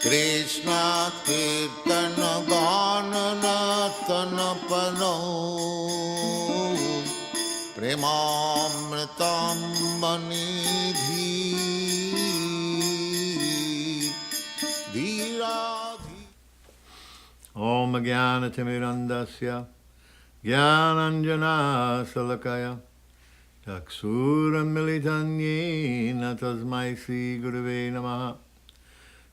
Krishna Kirtana Ganana Tana Pano Premamritam Manidhi Dhiradhi. Om Jnana Timirandasya Jnananjana Salakaya Chaksuram Militanyena Tasmai Sri Gurave Namaha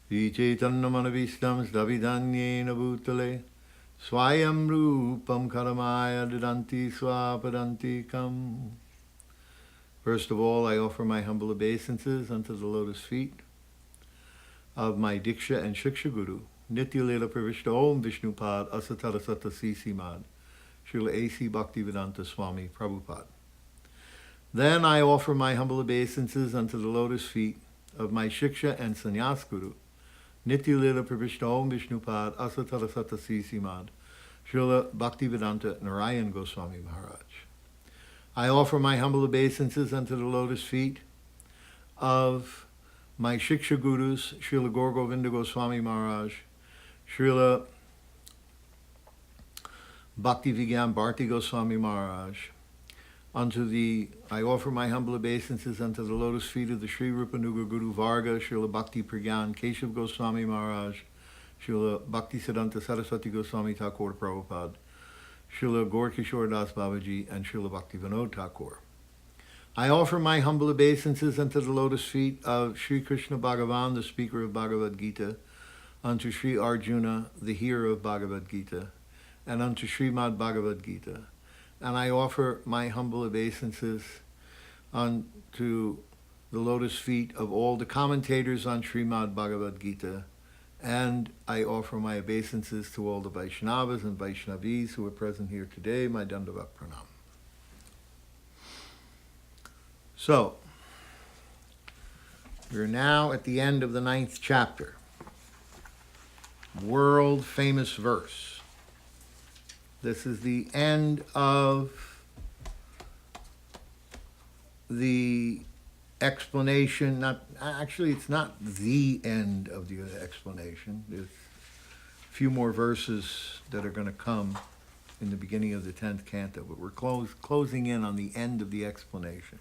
Sri Chaitanya Manavistam Sdavidanyena Bhutale Swayam Rupam Karamaya Didanti Swapadantikam. First of all, I offer my humble obeisances unto the lotus feet of my Diksha and Shiksha Guru, Nitya Lila Pravishta Om Vishnupad Asatara Sata Sisi Mad, Srila A.C. Bhaktivedanta Swami Prabhupada. Then I offer my humble obeisances unto the lotus feet of my Shiksha and Sannyas Guru, Nitya Lila Pravishta Om Vishnupad Asatara Sata Sisi Mad, Srila Bhaktivedanta Narayan Goswami Maharaj. I offer my humble obeisances unto the lotus feet of my Shiksha Gurus, Srila Gaur Govinda Goswami Maharaj, Srila Bhakti Vigyan Bharti Goswami Maharaj. I offer my humble obeisances unto the lotus feet of the Sri Rupanuga Guru Varga, Srila Bhakti Pragyan Keshav Goswami Maharaj, Srila Bhakti Siddhanta Saraswati Goswami Thakur Prabhupada, Srila Gaur Kishore Das Babaji, and Srila Bhakti Vinod Thakur. I offer my humble obeisances unto the lotus feet of Sri Krishna Bhagavan, the speaker of Bhagavad Gita, unto Sri Arjuna, the hearer of Bhagavad Gita, and unto Srimad Bhagavad Gita. And I offer my humble obeisances unto the lotus feet of all the commentators on Srimad Bhagavad Gita, and I offer my obeisances to all the Vaishnavas and Vaishnavis who are present here today, my Dandavat Pranam. So, we're now at the end of the 9th chapter. World famous verse. This is the end of the explanation. It's not the end of the explanation. There's a few more verses that are going to come in the beginning of the 10th canto, but we're closing in on the end of the explanation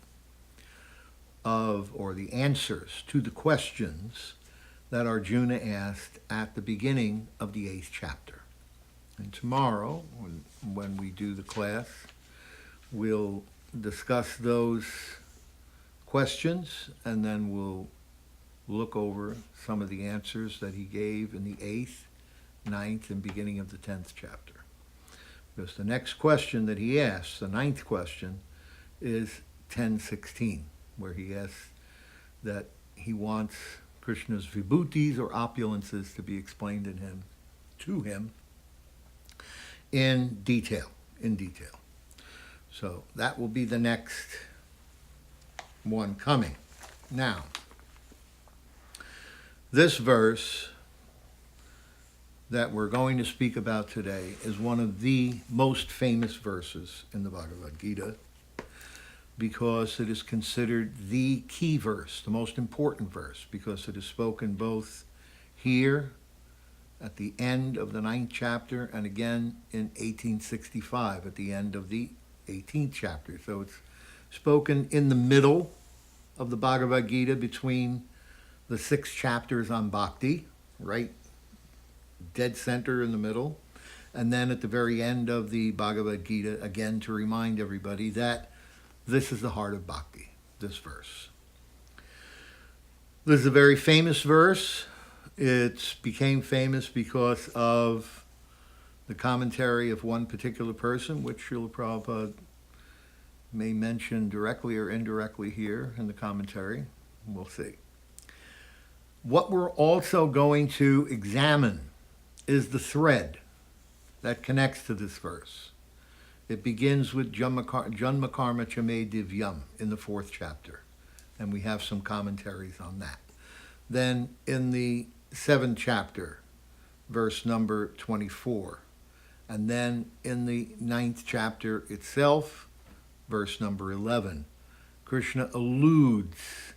or the answers to the questions that Arjuna asked at the beginning of the 8th chapter. And tomorrow, when we do the class, we'll discuss those questions, and then we'll look over some of the answers that he gave in the 8th, 9th, and beginning of the 10th chapter. Because the next question that he asks, the 9th question, is 10:16, where he asks that he wants Krishna's vibhutis or opulences to be explained to him in detail. So that will be the next one coming. Now, this verse that we're going to speak about today is one of the most famous verses in the Bhagavad Gita, because it is considered the key verse, the most important verse, because it is spoken both here at the end of the 9th chapter and again in 1865 at the end of the 18th chapter. So it's spoken in the middle of the Bhagavad Gita, between the 6 chapters on bhakti, right dead center in the middle, and then at the very end of the Bhagavad Gita, again to remind everybody that this is the heart of bhakti, this verse. This is a very famous verse. It became famous because of the commentary of one particular person, which Srila Prabhupada may mention directly or indirectly here in the commentary. We'll see. What we're also going to examine is the thread that connects to this verse. It begins with Janma Karma Chame Divyam in the 4th chapter, and we have some commentaries on that. Then in the 7th chapter, verse number 24, and then in the 9th chapter itself, verse number 11, Krishna alludes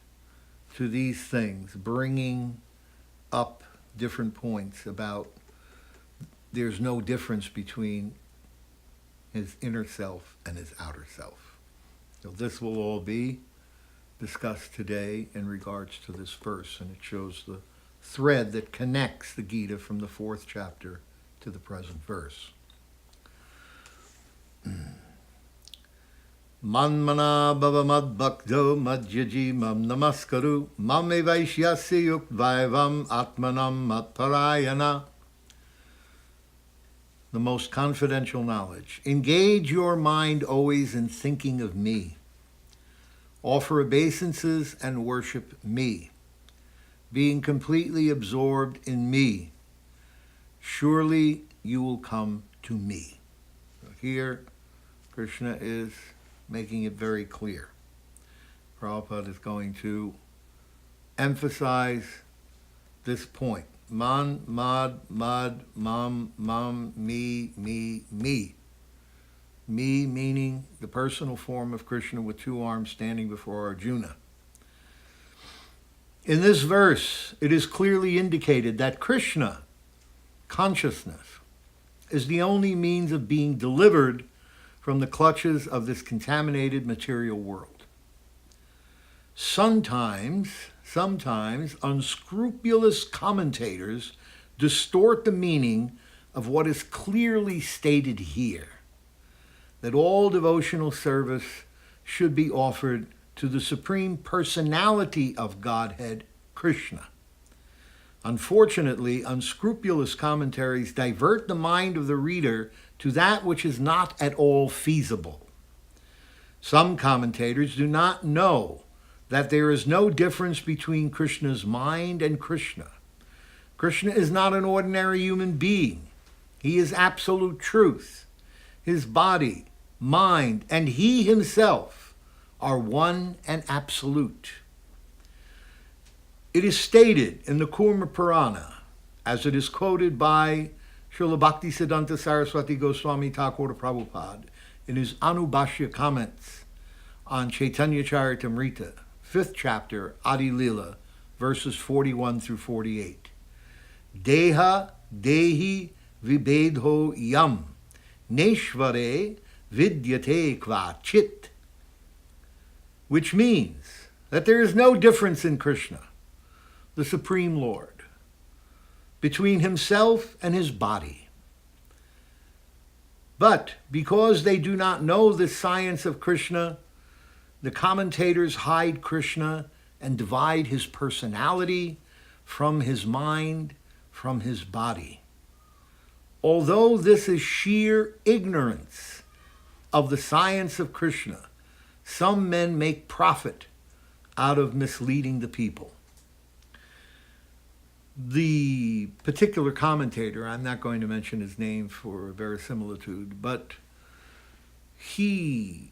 to these things, bringing up different points about there's no difference between his inner self and his outer self. So this will all be discussed today in regards to this verse, and it shows the thread that connects the Gita from the 4th chapter to the present verse. Manmana bhava mad bhakto madhyaji mam namaskaru mame vaishyasya yuk vaivam atmanam matparayana. The most confidential knowledge. Engage your mind always in thinking of me. Offer obeisances and worship me, being completely absorbed in me. Surely you will come to me. So here, Krishna is making it very clear. Prabhupada is going to emphasize this point. Man, mad, mad, mam, me, me, me. Me meaning the personal form of Krishna with 2 arms standing before Arjuna. In this verse, it is clearly indicated that Krishna, consciousness, is the only means of being delivered from the clutches of this contaminated material world. Sometimes unscrupulous commentators distort the meaning of what is clearly stated here, that all devotional service should be offered to the Supreme Personality of Godhead, Krishna. Unfortunately, unscrupulous commentaries divert the mind of the reader to that which is not at all feasible. Some commentators do not know that there is no difference between Krishna's mind and Krishna. Krishna is not an ordinary human being. He is absolute truth. His body, mind, and he himself are one and absolute. It is stated in the Kurma Purana, as it is quoted by Srila Bhaktisiddhanta Saraswati Goswami Thakur Prabhupada in his Anubhashya comments on Chaitanya Charitamrita, 5th chapter, Adi Lila, verses 41 through 48. Deha dehi vibedho yam neshvare vidyate kvachit, which means that there is no difference in Krishna, the Supreme Lord, between himself and his body. But because they do not know the science of Krishna, the commentators hide Krishna and divide his personality from his mind, from his body. Although this is sheer ignorance of the science of Krishna, some men make profit out of misleading the people. The particular commentator, I'm not going to mention his name for verisimilitude, but he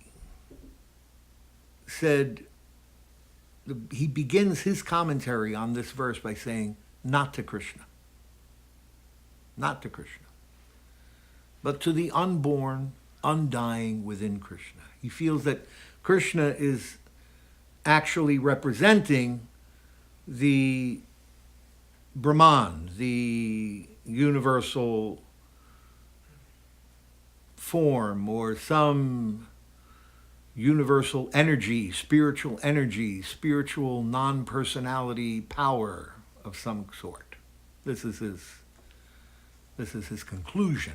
said, he begins his commentary on this verse by saying, not to Krishna. Not to Krishna, but to the unborn, undying within Krishna. He feels that Krishna is actually representing the Brahman, the universal form, or some universal energy, spiritual non-personality power of some sort. This is his conclusion.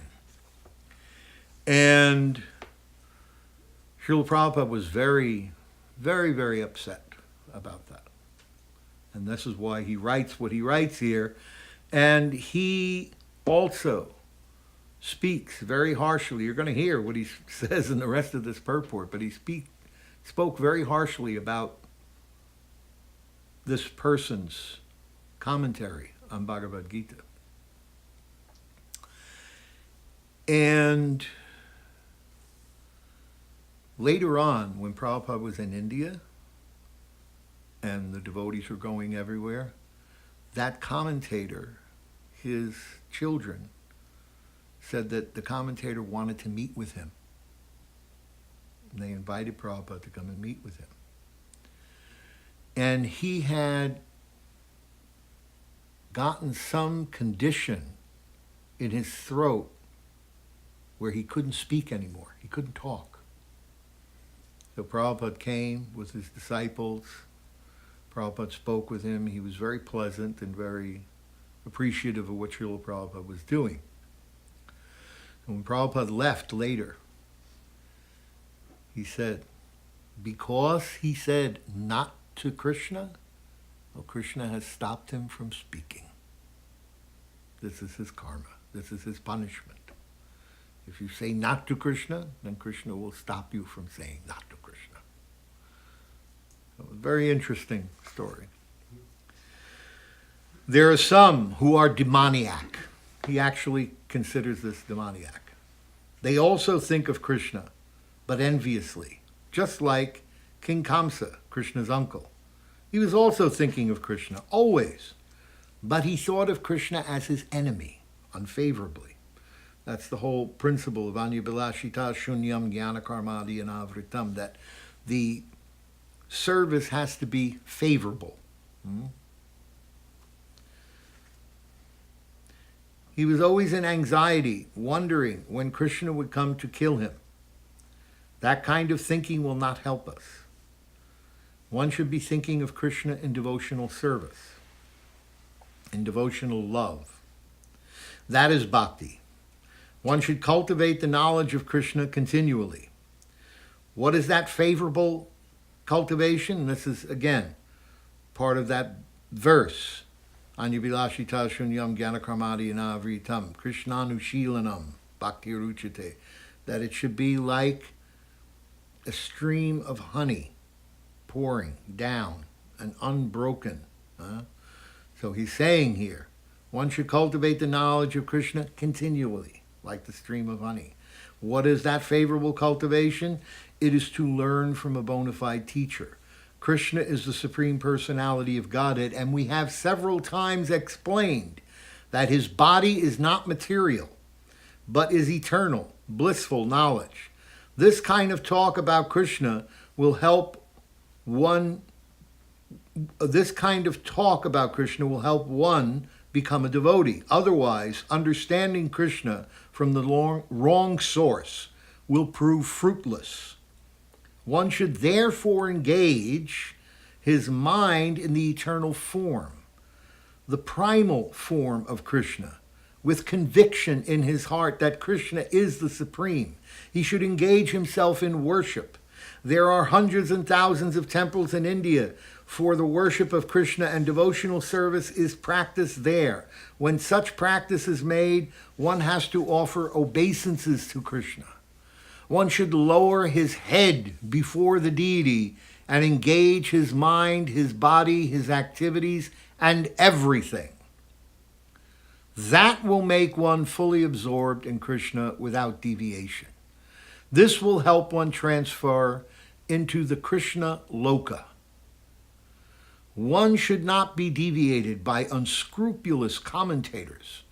And Srila Prabhupada was very, very, very upset about that. And this is why he writes what he writes here. And he also speaks very harshly. You're going to hear what he says in the rest of this purport, but he spoke very harshly about this person's commentary on Bhagavad Gita. And later on, when Prabhupada was in India and the devotees were going everywhere, that commentator, his children, said that the commentator wanted to meet with him. And they invited Prabhupada to come and meet with him. And he had gotten some condition in his throat where he couldn't speak anymore. He couldn't talk. So Prabhupada came with his disciples. Prabhupada spoke with him. He was very pleasant and very appreciative of what Srila Prabhupada was doing. And when Prabhupada left later, he said, because he said not to Krishna, well, Krishna has stopped him from speaking. This is his karma. This is his punishment. If you say not to Krishna, then Krishna will stop you from saying not to Krishna. So, a very interesting story. There are some who are demoniac. He actually considers this demoniac. They also think of Krishna, but enviously, just like King Kamsa, Krishna's uncle. He was also thinking of Krishna, always. But he thought of Krishna as his enemy, unfavorably. That's the whole principle of Anyabhilashita Shunyam Jnana Karmadi Anavritam, that the service has to be favorable. He was always in anxiety, wondering when Krishna would come to kill him. That kind of thinking will not help us. One should be thinking of Krishna in devotional service, in devotional love. That is bhakti. One should cultivate the knowledge of Krishna continually. What is that favorable cultivation? This is, again, part of that verse. Anyabhilashita shunyam gyanakarmadi anavritam krishnanushilanam bhaktiruchate. That it should be like a stream of honey pouring down and unbroken. So he's saying here, one should cultivate the knowledge of Krishna continually, like the stream of honey. What is that favorable cultivation? It is to learn from a bona fide teacher. Krishna is the Supreme Personality of Godhead, and we have several times explained that his body is not material, but is eternal, blissful knowledge. This kind of talk about Krishna will help one become a devotee. Otherwise, understanding Krishna from the wrong source will prove fruitless. One should therefore engage his mind in the eternal form, the primal form of Krishna, with conviction in his heart that Krishna is the Supreme. He should engage himself in worship. There are hundreds and thousands of temples in India for the worship of Krishna, and devotional service is practiced there. When such practice is made, one has to offer obeisances to Krishna. One should lower his head before the deity and engage his mind, his body, his activities, and everything. That will make one fully absorbed in Krishna without deviation. This will help one transfer into the Krishna Loka. One should not be deviated by unscrupulous commentators.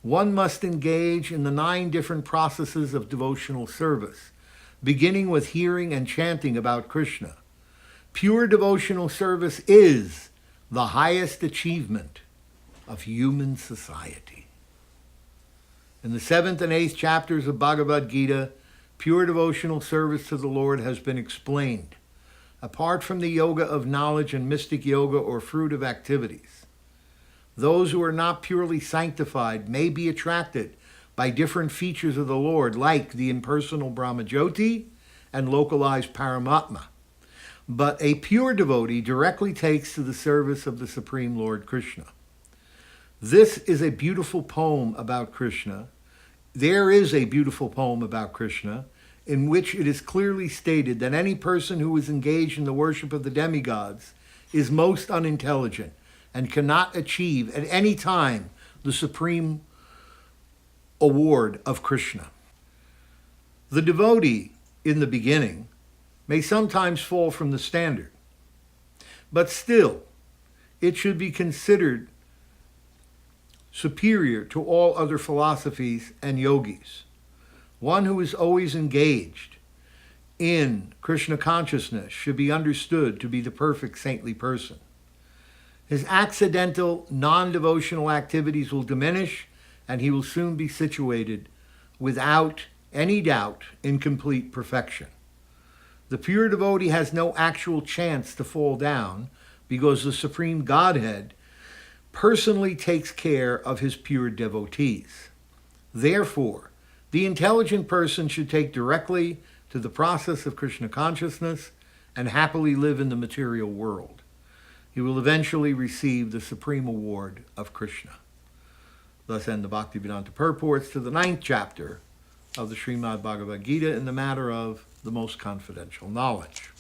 One must engage in the 9 different processes of devotional service, beginning with hearing and chanting about Krishna. Pure devotional service is the highest achievement of human society. In the 7th and 8th chapters of Bhagavad Gita, pure devotional service to the Lord has been explained, apart from the yoga of knowledge and mystic yoga or fruitive activities. Those who are not purely sanctified may be attracted by different features of the Lord, like the impersonal Brahmajyoti and localized Paramatma. But a pure devotee directly takes to the service of the Supreme Lord Krishna. This is a beautiful poem about Krishna. There is a beautiful poem about Krishna in which it is clearly stated that any person who is engaged in the worship of the demigods is most unintelligent and cannot achieve at any time the supreme award of Krishna. The devotee, in the beginning, may sometimes fall from the standard, but still, it should be considered superior to all other philosophies and yogis. One who is always engaged in Krishna consciousness should be understood to be the perfect saintly person. His accidental, non-devotional activities will diminish, and he will soon be situated, without any doubt, in complete perfection. The pure devotee has no actual chance to fall down because the Supreme Godhead personally takes care of his pure devotees. Therefore, the intelligent person should take directly to the process of Krishna consciousness and happily live in the material world. He will eventually receive the supreme award of Krishna. Thus end the Bhaktivedanta purports to the 9th chapter of the Srimad Bhagavad Gita in the matter of the most confidential knowledge.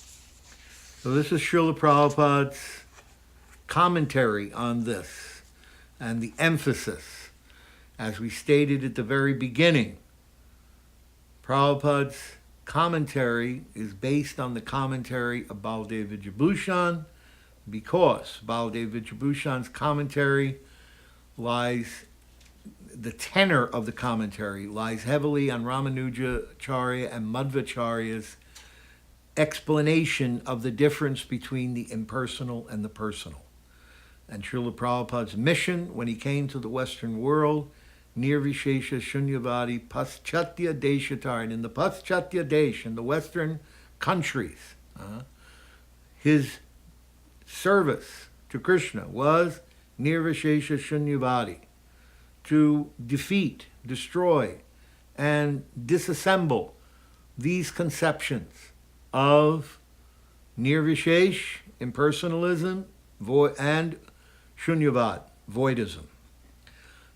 So this is Srila Prabhupada's commentary on this, and the emphasis, as we stated at the very beginning. Prabhupada's commentary is based on the commentary of Baladev Vijayabhushan, because Baladev Vijayabhushan's commentary lies, the tenor of the commentary lies heavily on Ramanujacharya and Madhvacharya's explanation of the difference between the impersonal and the personal. And Srila Prabhupada's mission when he came to the Western world, Nirvishesha Shunyavadi Paschatya Deshatar, and in the Paschatya Desh, in the Western countries, his service to Krishna was Nirvishesha Shunyavadi, to defeat, destroy, and disassemble these conceptions of Nirvishesh, impersonalism, and Shunyavad, voidism.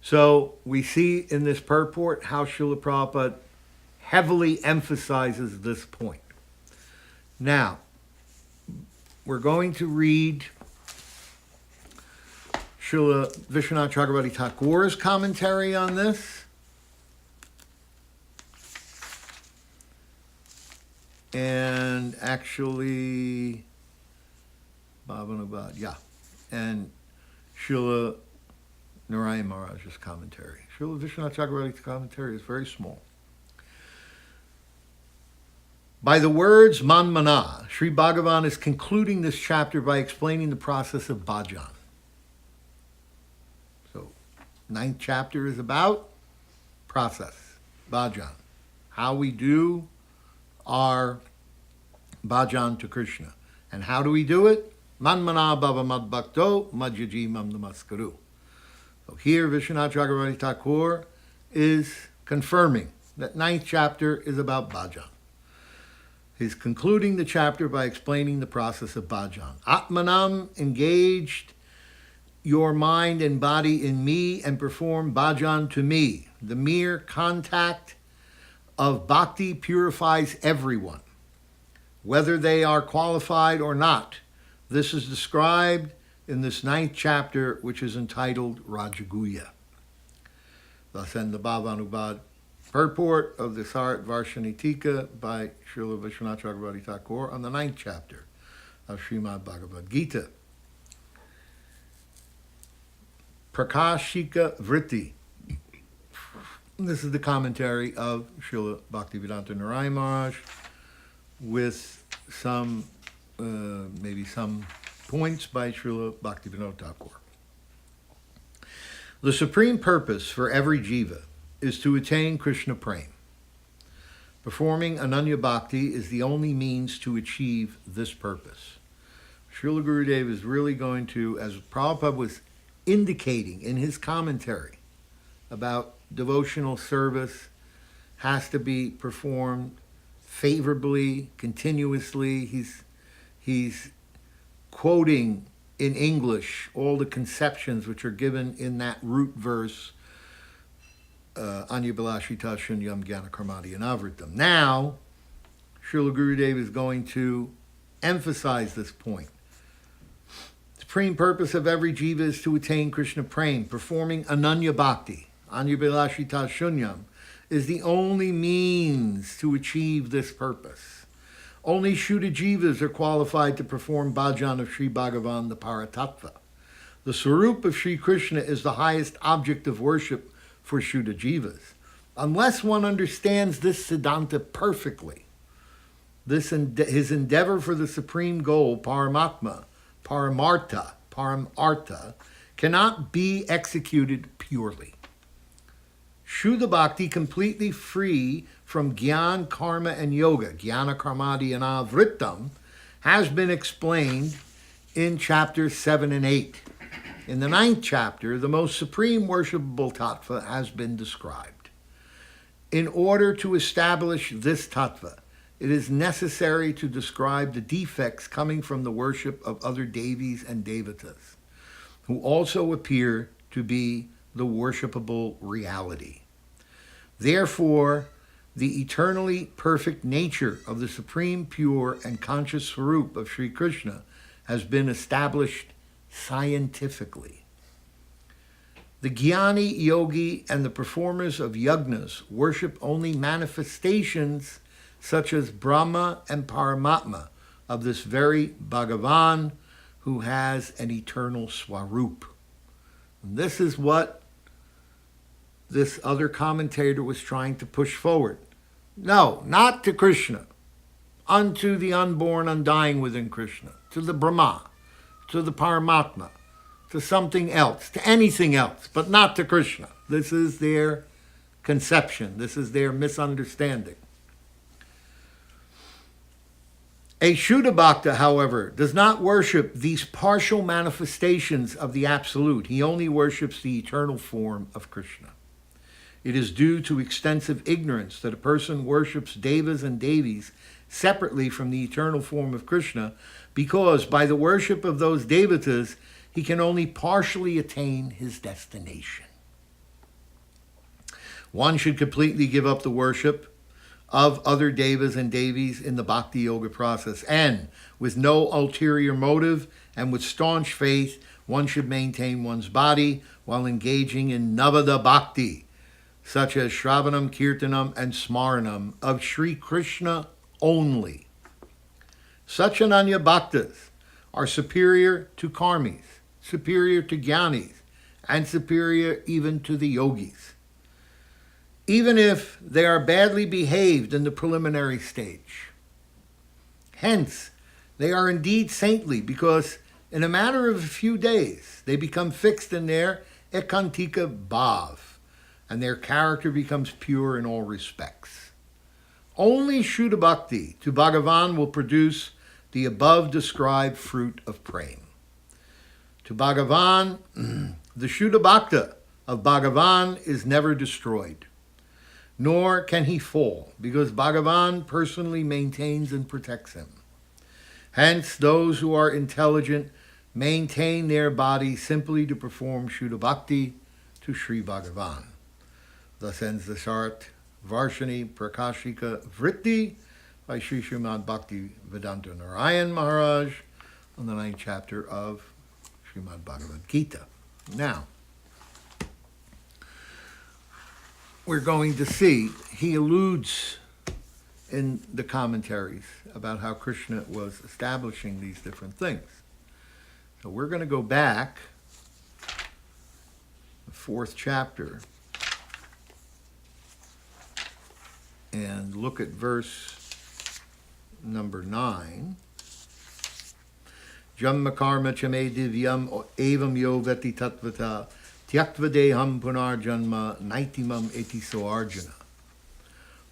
So we see in this purport how Srila Prabhupada heavily emphasizes this point. Now, we're going to read Srila Vishwanath Chakravarti Thakur's commentary on this. And actually, and Srila Narayan Maharaj's commentary. Srila Vishwanath Chakravarti's commentary is very small. By the words Manmana, Sri Bhagavan is concluding this chapter by explaining the process of bhajan. So, 9th chapter is about process, bhajan. How we do our bhajan to Krishna. And how do we do it? Manmana bhava mad bhakto madhyaji mam namaskaru. So here Vishwanath Chakravarti Thakur is confirming that 9th chapter is about bhajan. He's concluding the chapter by explaining the process of bhajan. Atmanam, engaged your mind and body in me and perform bhajan to me. The mere contact of bhakti purifies everyone, whether they are qualified or not. This is described in this 9th chapter, which is entitled Rajaguya. Thus end the Bhavanubad purport of the Sarat Varshanitika by Srila Vishwanath Chakravarti Thakur on the 9th chapter of Srimad Bhagavad Gita. Prakashika Vritti. This is the commentary of Srila Bhaktivedanta Narayan Maharaj with some, maybe some points by Srila Bhaktivinoda Thakur. The supreme purpose for every jiva is to attain Krishna Prem. Performing Ananya Bhakti is the only means to achieve this purpose. Srila Gurudev is really going to, as Prabhupada was indicating in his commentary about devotional service, has to be performed favorably, continuously. He's quoting in English all the conceptions which are given in that root verse, Anya Bilashita Shunyam Gyana Karmadi and Avritam. Now, Srila Gurudev is going to emphasize this point. The supreme purpose of every jiva is to attain Krishna Prem. Performing Ananya Bhakti, Anya Bilashita Shunyam, is the only means to achieve this purpose. Only Shuddha Jivas are qualified to perform bhajan of Sri Bhagavan, the Paratattva. The Swarup of Sri Krishna is the highest object of worship for Shuddha Jivas. Unless one understands this Siddhanta perfectly, his endeavor for the supreme goal, Paramatma, Paramartha, paramartha, cannot be executed purely. Shuddha Bhakti, completely free from Gyan, Karma, and Yoga, Jnana Karmadi and Avrittam, has been explained in chapters 7 and 8. In the 9th chapter, the most supreme worshipable tattva has been described. In order to establish this tattva, it is necessary to describe the defects coming from the worship of other devis and devatas, who also appear to be the worshipable reality. Therefore, the eternally perfect nature of the supreme, pure, and conscious Swarup of Sri Krishna has been established scientifically. The Jnani, Yogi, and the performers of yagnas worship only manifestations such as Brahma and Paramatma of this very Bhagavan who has an eternal Swarup. And this is what this other commentator was trying to push forward. No, not to Krishna, unto the unborn, undying within Krishna, to the Brahma, to the Paramatma, to something else, to anything else, but not to Krishna. This is their conception. This is their misunderstanding. A Shuddha Bhakta, however, does not worship these partial manifestations of the Absolute. He only worships the eternal form of Krishna. It is due to extensive ignorance that a person worships devas and devis separately from the eternal form of Krishna, because by the worship of those devatas, he can only partially attain his destination. One should completely give up the worship of other devas and devis in the bhakti yoga process, and with no ulterior motive and with staunch faith, one should maintain one's body while engaging in navada bhakti, such as Shravanam, Kirtanam, and Smaranam of Sri Krishna only. Such Ananya Bhaktas are superior to karmis, superior to jnanis, and superior even to the yogis, even if they are badly behaved in the preliminary stage. Hence, they are indeed saintly because in a matter of a few days, they become fixed in their ekantika bhav, and their character becomes pure in all respects. Only Shuddha Bhakti to Bhagavan will produce the above described fruit of prema. To Bhagavan, the Shuddha Bhakta of Bhagavan is never destroyed, nor can he fall, because Bhagavan personally maintains and protects him. Hence, those who are intelligent maintain their body simply to perform Shuddha Bhakti to Sri Bhagavan. Thus ends the Sart Varshini Prakashika Vritti by Sri Srimad Bhakti Vedanta Narayan Maharaj on the 9th chapter of Srimad Bhagavad Gita. Now, we're going to see, he alludes in the commentaries about how Krishna was establishing these different things. So we're going to go back, the 4th chapter, and look at verse number 9. Jamma karma chame divyam evam yo veti tatvata tyaktva deham punar janma naitimam etiso arjuna.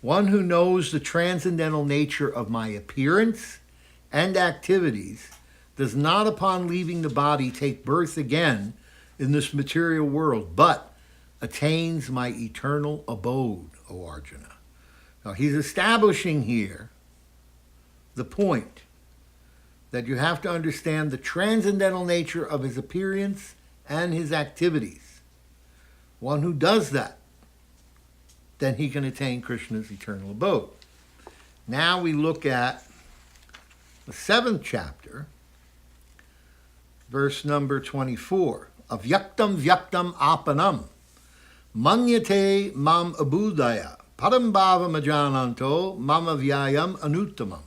One who knows the transcendental nature of my appearance and activities does not upon leaving the body take birth again in this material world, but attains my eternal abode, O Arjuna. Now he's establishing here the point that you have to understand the transcendental nature of his appearance and his activities. One who does that, then he can attain Krishna's eternal abode. Now we look at the 7th chapter, verse number 24. Avyaktam vyaktam apanam manyate mam abudaya padambhava majananto mama vyayam anuttamam.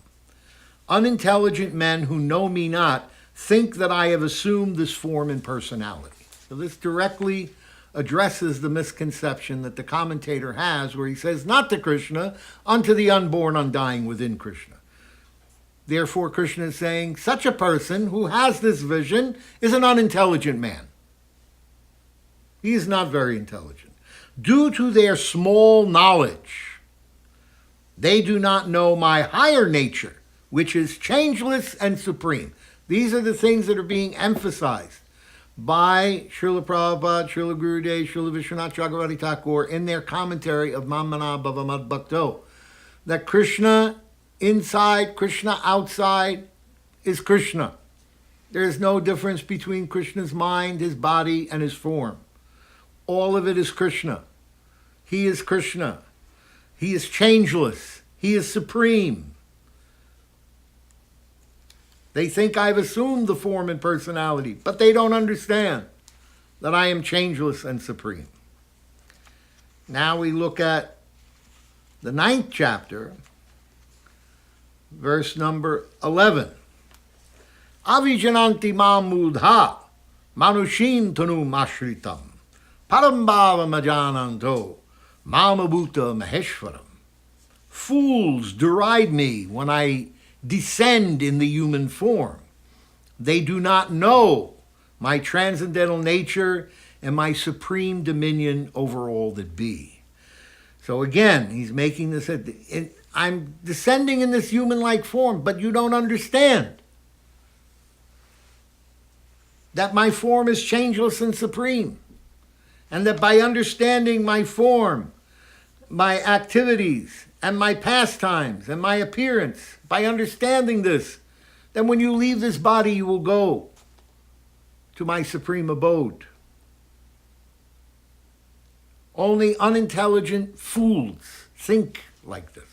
Unintelligent men who know me not think that I have assumed this form and personality. So this directly addresses the misconception that the commentator has, where he says, not to Krishna, unto the unborn, undying within Krishna. Therefore, Krishna is saying such a person who has this vision is an unintelligent man. He is not very intelligent. Due to their small knowledge, they do not know my higher nature, which is changeless and supreme. These are the things that are being emphasized by Srila Prabhupada, Srila Gurudev, Srila Vishwanath Chakravarti Thakur in their commentary of Mamana Bhavamad Bhakto, that Krishna inside, Krishna outside is Krishna. There is no difference between Krishna's mind, his body, and his form. All of it is Krishna. He is Krishna. He is changeless. He is supreme. They think I've assumed the form and personality, but they don't understand that I am changeless and supreme. Now we look at the 9th chapter, verse number 11. Avijananti mamudha manushin tanu mashritam parambhava majananto mamabhuta maheshwaram. Fools deride me when I descend in the human form. They do not know my transcendental nature and my supreme dominion over all that be. So again, he's making this, I'm descending in this human-like form, but you don't understand that my form is changeless and supreme, and that by understanding my form, my activities, and my pastimes, and my appearance, by understanding this, then when you leave this body, you will go to my supreme abode. Only unintelligent fools think like this.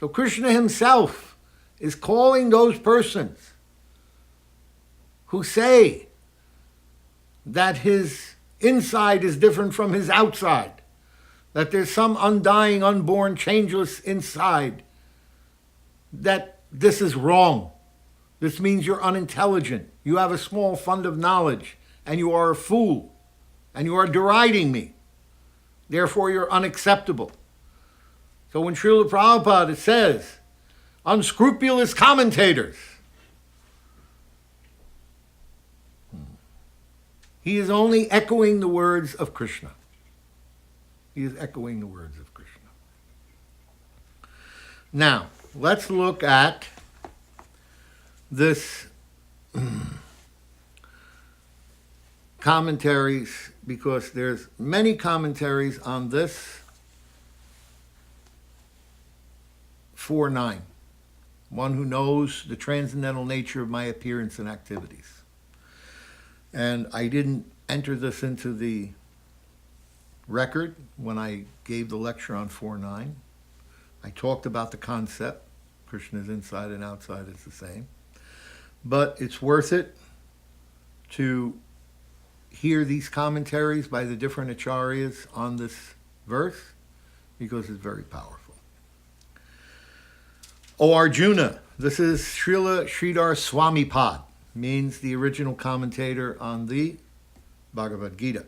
So Krishna himself is calling those persons who say that his inside is different from his outside, that there's some undying, unborn, changeless inside, that this is wrong. This means you're unintelligent. You have a small fund of knowledge, and you are a fool, and you are deriding me. Therefore, you're unacceptable. So when Srila Prabhupada says, unscrupulous commentators, he is only echoing the words of Krishna. He is echoing the words of Krishna. Now, let's look at this commentaries, because there's many commentaries on this 4.9. One who knows the transcendental nature of my appearance and activities. And I didn't enter this into the record when I gave the lecture on 4.9. I talked about the concept. Krishna's inside and outside is the same. But it's worth it to hear these commentaries by the different acharyas on this verse, because it's very powerful. O Arjuna, this is Srila Sridhar Swamipad, means the original commentator on the Bhagavad Gita.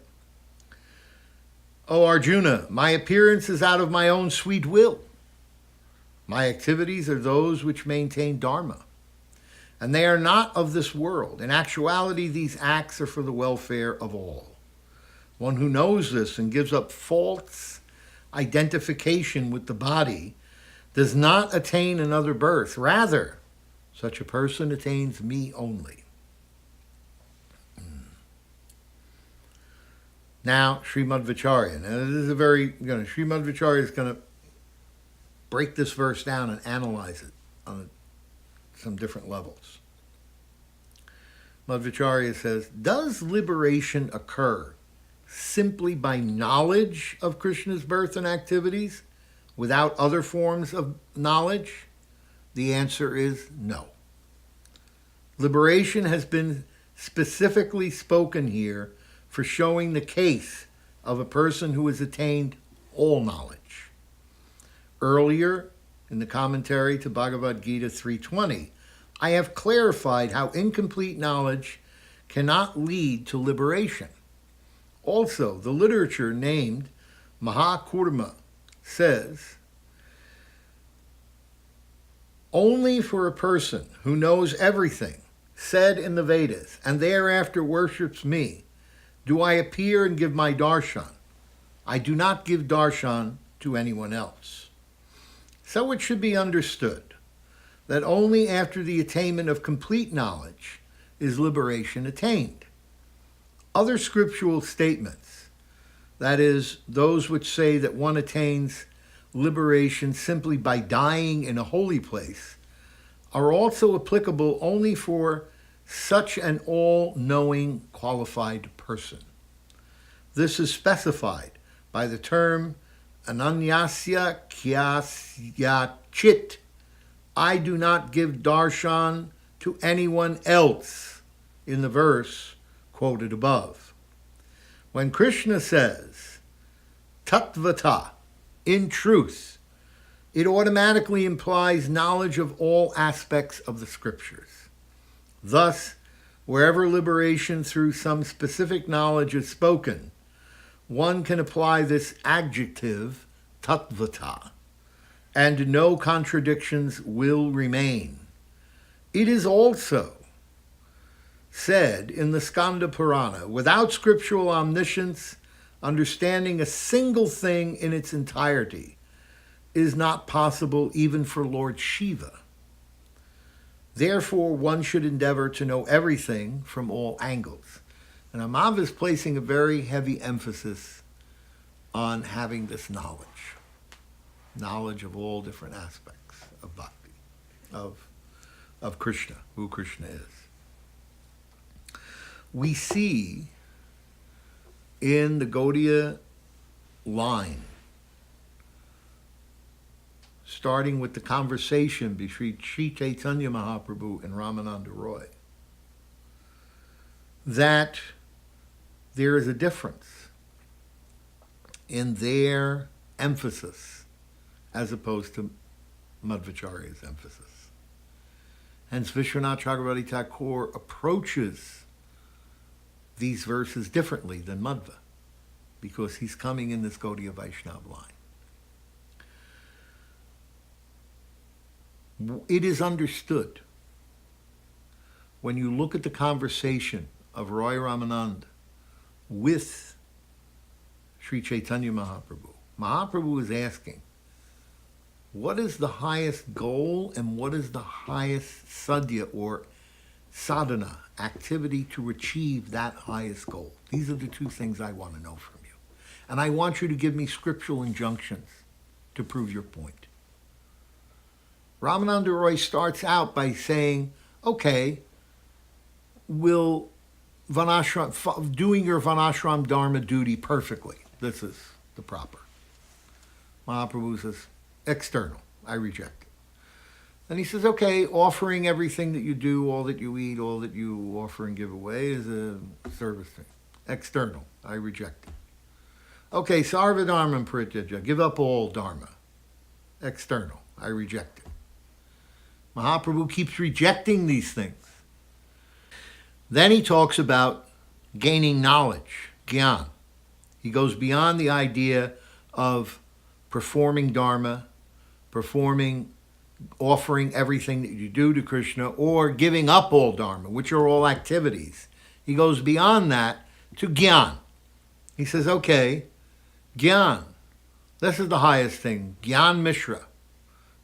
O Arjuna, my appearance is out of my own sweet will. My activities are those which maintain Dharma, and they are not of this world. In actuality, these acts are for the welfare of all. One who knows this and gives up false identification with the body does not attain another birth. Rather, such a person attains me only. Now, Srimad Vicharya. Now, this is Srimad Vicharya is going to break this verse down and analyze it on some different levels. Madhvacharya says, does liberation occur simply by knowledge of Krishna's birth and activities without other forms of knowledge? The answer is no. Liberation has been specifically spoken here for showing the case of a person who has attained all knowledge. Earlier, in the commentary to Bhagavad Gita 3.20, I have clarified how incomplete knowledge cannot lead to liberation. Also, the literature named Mahakurma says, Only for a person who knows everything said in the Vedas and thereafter worships me do I appear and give my darshan. I do not give darshan to anyone else. So it should be understood that only after the attainment of complete knowledge is liberation attained. Other scriptural statements, that is, those which say that one attains liberation simply by dying in a holy place, are also applicable only for such an all-knowing qualified person. This is specified by the term ananyasya kyasya chit. I do not give darshan to anyone else, in the verse quoted above. When Krishna says tattvata, in truth, it automatically implies knowledge of all aspects of the scriptures. Thus, wherever liberation through some specific knowledge is spoken, one can apply this adjective, tattvata, and no contradictions will remain. It is also said in the Skanda Purana, without scriptural omniscience, understanding a single thing in its entirety is not possible even for Lord Shiva. Therefore, one should endeavor to know everything from all angles. And Amav is placing a very heavy emphasis on having this knowledge of all different aspects of bhakti, of Krishna, who Krishna is. We see in the Gaudiya line, starting with the conversation between Sri Chaitanya Mahaprabhu and Ramananda Roy, that there is a difference in their emphasis as opposed to Madhvacharya's emphasis. Hence, Vishwanath Chakravarti Thakur approaches these verses differently than Madhva, because he's coming in this Gaudiya Vaishnava line. It is understood when you look at the conversation of Roy Ramananda with Sri Chaitanya Mahaprabhu. Mahaprabhu is asking, what is the highest goal and what is the highest sadhya or sadhana, activity to achieve that highest goal? These are the two things I want to know from you. And I want you to give me scriptural injunctions to prove your point. Ramananda Roy starts out by saying, okay, will doing your Vanashram Dharma duty perfectly. This is the proper. Mahaprabhu says, external, I reject it. And he says, okay, offering everything that you do, all that you eat, all that you offer and give away is a service thing. External, I reject it. Okay, sarva dharma parityaja, give up all dharma. External, I reject it. Mahaprabhu keeps rejecting these things. Then he talks about gaining knowledge, gyan. He goes beyond the idea of performing dharma, offering everything that you do to Krishna, or giving up all dharma, which are all activities. He goes beyond that to gyan. He says, okay, gyan, this is the highest thing, gyan mishra.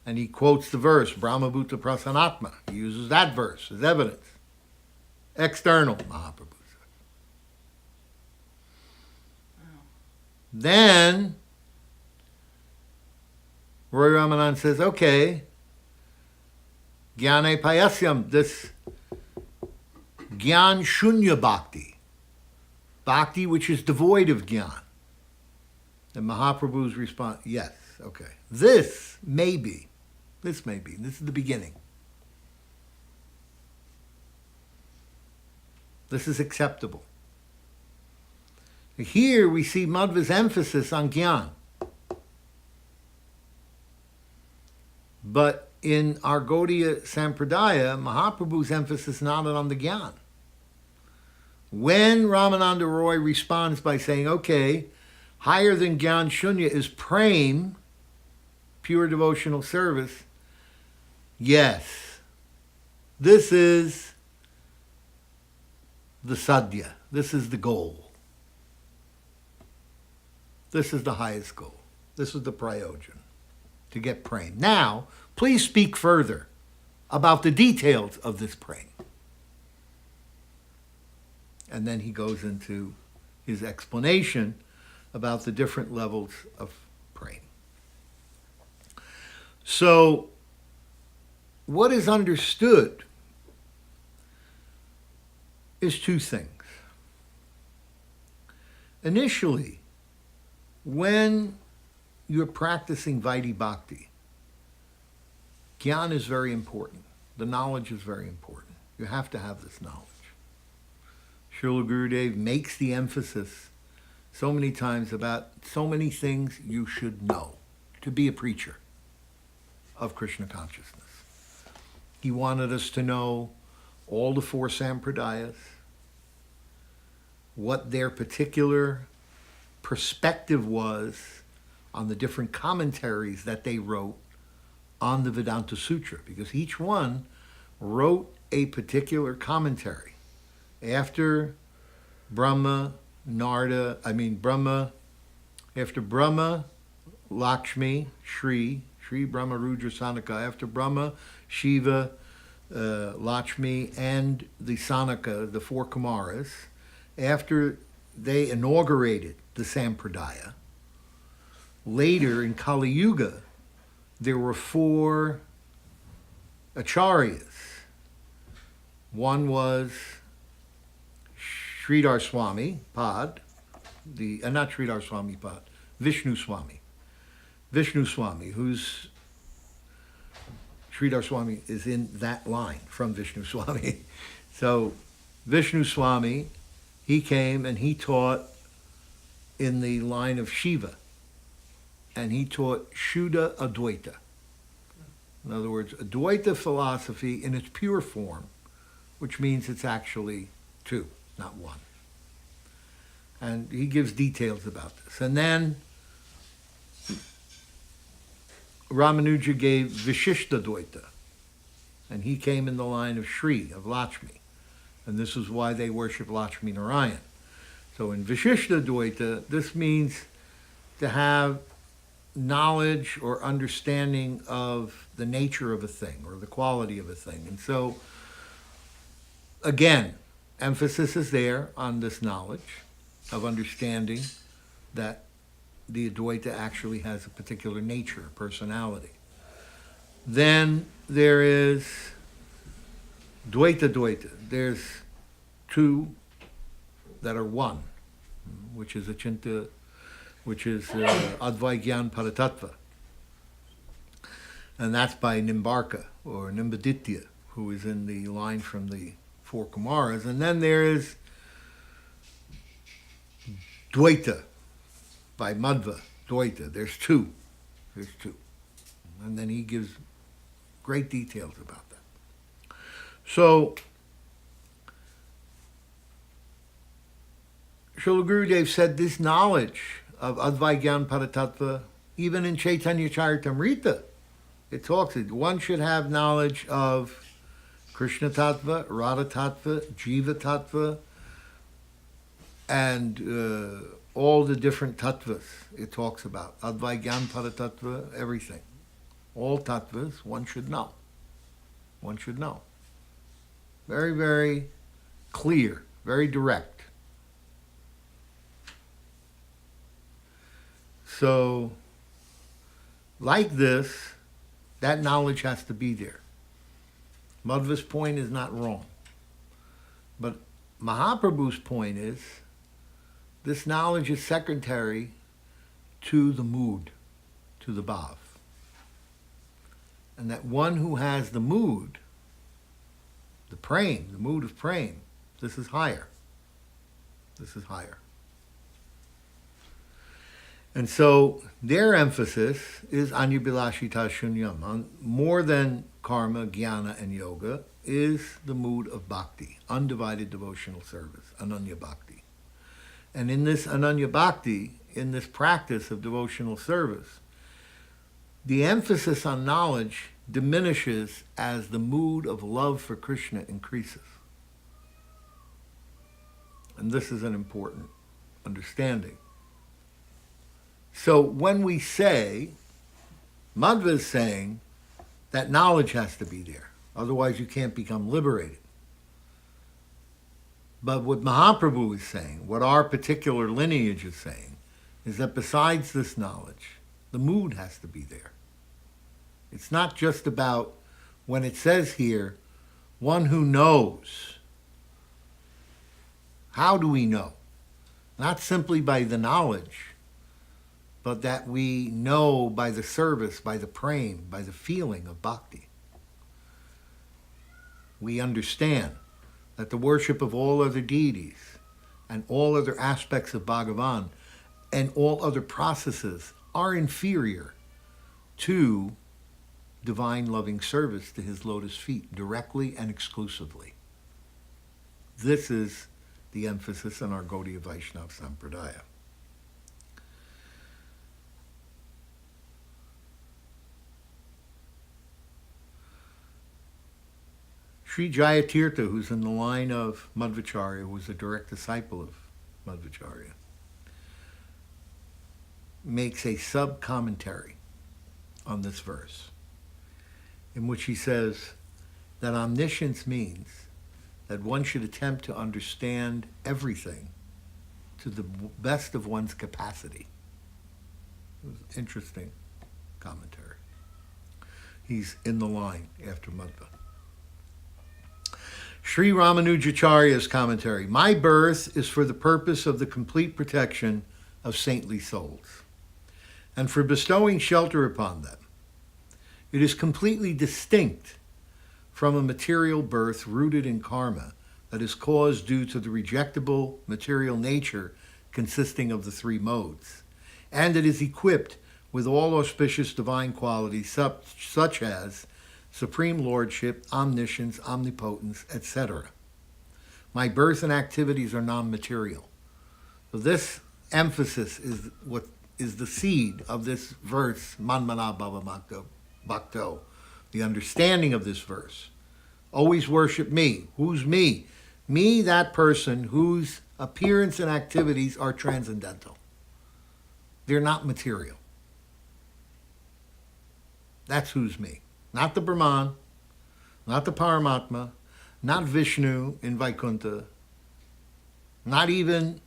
And he quotes the verse, Brahmabhuta Prasanatma. He uses that verse as evidence. External, Mahaprabhu says. Then, Roy Ramanand says, okay, Jnane Payasyam, this Gyan Shunya Bhakti, Bhakti which is devoid of Gyan. And Mahaprabhu's response, yes, okay. This may be, this is the beginning. This is acceptable. Here we see Madhva's emphasis on Gyan. But in our Gaudiya Sampradaya, Mahaprabhu's emphasis not on the Gyan. When Ramananda Roy responds by saying, okay, higher than Gyan Shunya is Prem, pure devotional service, Yes, this is the sadhya. This is the goal. This is the highest goal. This is the prayojan, to get praying. Now, please speak further about the details of this praying. And then he goes into his explanation about the different levels of praying. So, what is understood is two things. Initially, when you're practicing Vaidhi Bhakti, Gyan is very important. The knowledge is very important. You have to have this knowledge. Srila Gurudev makes the emphasis so many times about so many things you should know to be a preacher of Krishna consciousness. He wanted us to know all the four sampradayas, what their particular perspective was on the different commentaries that they wrote on the Vedanta Sutra, because each one wrote a particular commentary. After Brahma, after Brahma, Lakshmi, Shri Brahma, Rudra, Sanaka, after Brahma, Shiva, Lakshmi, and the Sanaka, the four Kumaras, after they inaugurated the Sampradaya, later in Kali Yuga, there were four acharyas. One was Sridhar Swami Pad, not Sridhar Swami Pad, Vishnu Swami. Vishnu Swami, who's Sridhar Swami is in that line from Vishnu Swami. So Vishnu Swami, he came and he taught in the line of Shiva. And he taught Shuddha Advaita. In other words, Advaita philosophy in its pure form, which means it's actually two, not one. And he gives details about this. And then Ramanuja gave Vishishta Advaita, and he came in the line of Shri, of Lakshmi. And this is why they worship Lakshmi Narayan. So in Vishishta Advaita, this means to have knowledge or understanding of the nature of a thing or the quality of a thing. And so, again, emphasis is there on this knowledge of understanding that the Advaita actually has a particular nature, personality. Then there is Dvaita. There's two that are one, which is Achintya, which is Advai Gyan Paratattva. And that's by Nimbarka, or Nimbaditya, who is in the line from the four Kumaras. And then there is Dvaita, by Madhva, Dvaita. There's two. And then he gives great details about that. So, Srila Gurudev said this knowledge of Advai Gyan Paratattva, even in Chaitanya Charitamrita, it talks that one should have knowledge of Krishna Tattva, Radha Tattva, Jiva Tattva, and all the different tattvas it talks about. Advai Gyan Paratattva, everything. All tattvas one should know. One should know. Very, very clear, very direct. So, like this, that knowledge has to be there. Madhva's point is not wrong. But Mahaprabhu's point is, this knowledge is secondary to the mood, to the bhav. And that one who has the mood, the prem, the mood of prem, this is higher. This is higher. And so their emphasis is Anyabhilashita Shunyam. On more than karma, jnana, and yoga is the mood of bhakti, undivided devotional service, Ananya Bhakti. And in this Ananya Bhakti, in this practice of devotional service, the emphasis on knowledge diminishes as the mood of love for Krishna increases. And this is an important understanding. So when we say, Madhva is saying that knowledge has to be there. Otherwise you can't become liberated. But what Mahaprabhu is saying, what our particular lineage is saying, is that besides this knowledge, the mood has to be there. It's not just about, when it says here, one who knows. How do we know? Not simply by the knowledge, but that we know by the service, by the praying, by the feeling of bhakti. We understand that the worship of all other deities and all other aspects of Bhagavan and all other processes are inferior to divine loving service to his lotus feet, directly and exclusively. This is the emphasis in our Gaudiya Vaishnava Sampradaya. Sri Jayatirtha, who's in the line of Madhvacharya, who was a direct disciple of Madhvacharya, makes a sub-commentary on this verse, in which he says that omniscience means that one should attempt to understand everything to the best of one's capacity. It was an interesting commentary. He's in the line after Madhva. Sri Ramanujacharya's commentary. My birth is for the purpose of the complete protection of saintly souls, and for bestowing shelter upon them. It is completely distinct from a material birth rooted in karma that is caused due to the rejectable material nature consisting of the three modes, and it is equipped with all auspicious divine qualities such as supreme lordship, omniscience, omnipotence, etc. My birth and activities are non-material. So this emphasis is what is the seed of this verse, Manmana Bhava Bhakto, the understanding of this verse. Always worship me. Who's me? Me, that person whose appearance and activities are transcendental. They're not material. That's who's me. Not the Brahman, not the Paramatma, not Vishnu in Vaikuntha, not even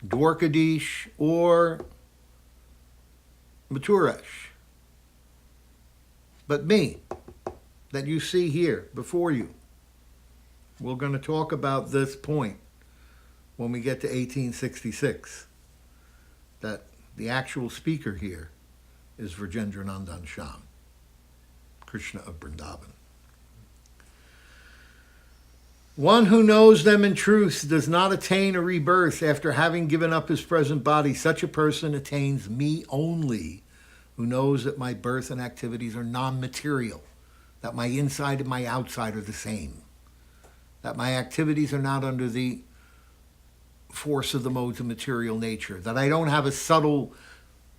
Dwarkadish or Mathuresh, but me, that you see here before you. We're going to talk about this point when we get to 1866, that the actual speaker here is Vrajendranandan Shyam, Krishna of Vrindavan. One who knows them in truth does not attain a rebirth after having given up his present body. Such a person attains me only, who knows that my birth and activities are non-material, that my inside and my outside are the same, that my activities are not under the force of the modes of material nature, that I don't have a subtle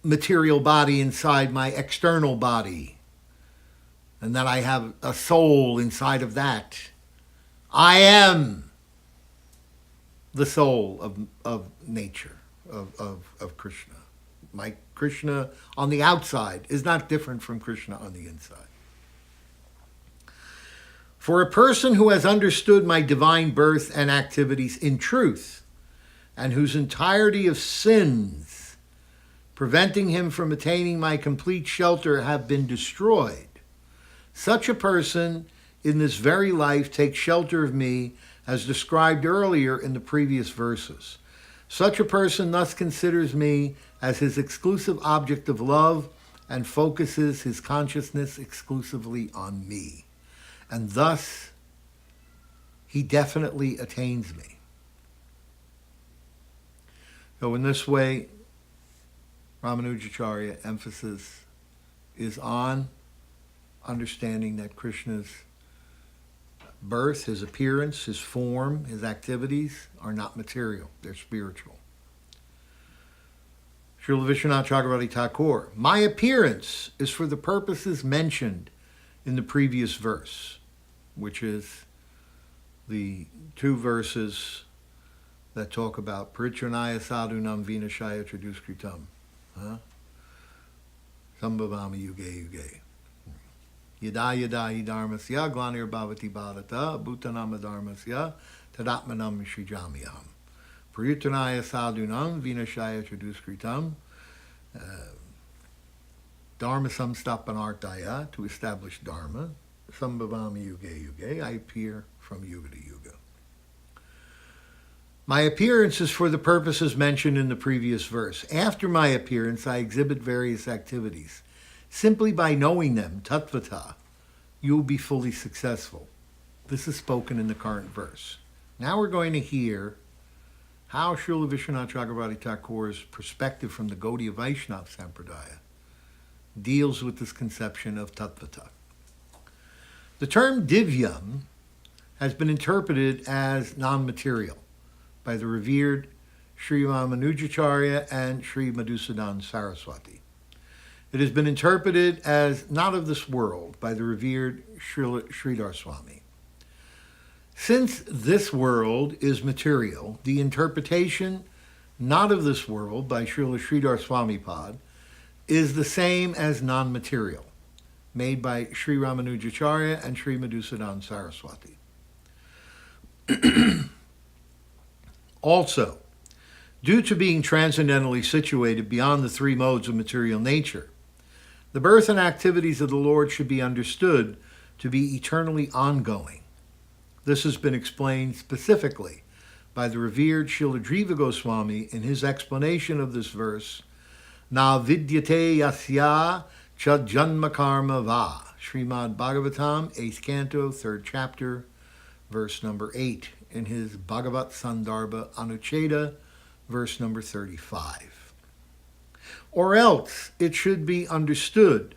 material body inside my external body, and that I have a soul inside of that. I am the soul of nature, of Krishna. My Krishna on the outside is not different from Krishna on the inside. For a person who has understood my divine birth and activities in truth, and whose entirety of sins preventing him from attaining my complete shelter have been destroyed, such a person in this very life takes shelter of me, as described earlier in the previous verses. Such a person thus considers me as his exclusive object of love and focuses his consciousness exclusively on me. And thus, he definitely attains me. So in this way, Ramanujacharya emphasis is on understanding that Krishna's birth, his appearance, his form, his activities are not material. They're spiritual. Srila Vishwanath Chakravarti Thakur. My appearance is for the purposes mentioned in the previous verse, which is the two verses that talk about Paritranaya Sadhunam Vinashaya Traduskritam. Sambhavami Yuge Yuge. Yada Yada Hi Dharmasya Glanir Bhavati Bharata Bhutanama Dharmasya Tadatmanam Shrijamyam. Paritranaya Sadhunam Vinashaya Traduskritam. Dharma Samstapanartaya, to establish Dharma. Sambhavami Yuge Yuge, I appear from Yuga to Yuga. My appearance is for the purposes mentioned in the previous verse. After my appearance, I exhibit various activities. Simply by knowing them, tattvata, you will be fully successful. This is spoken in the current verse. Now we're going to hear how Srila Vishwanath Chakravarti Thakur's perspective from the Gaudiya Vaishnava Sampradaya deals with this conception of tattvata. The term divyam has been interpreted as non-material by the revered Sri Ramanujacharya and Sri Madhusudan Saraswati. It has been interpreted as not of this world by the revered Sridhar Swami. Since this world is material, the interpretation not of this world by Srila Sridhar Swamipad is the same as non-material, made by Sri Ramanujacharya and Sri Madhusudan Saraswati. Also, due to being transcendentally situated beyond the three modes of material nature, the birth and activities of the Lord should be understood to be eternally ongoing. This has been explained specifically by the revered Srila Driva Goswami in his explanation of this verse, Na vidyate yasya cha janma karma va, Srimad Bhagavatam, 8th Canto, 3rd chapter, verse number 8, in his Bhagavat Sandarbha Anucheda, verse number 35. Or else it should be understood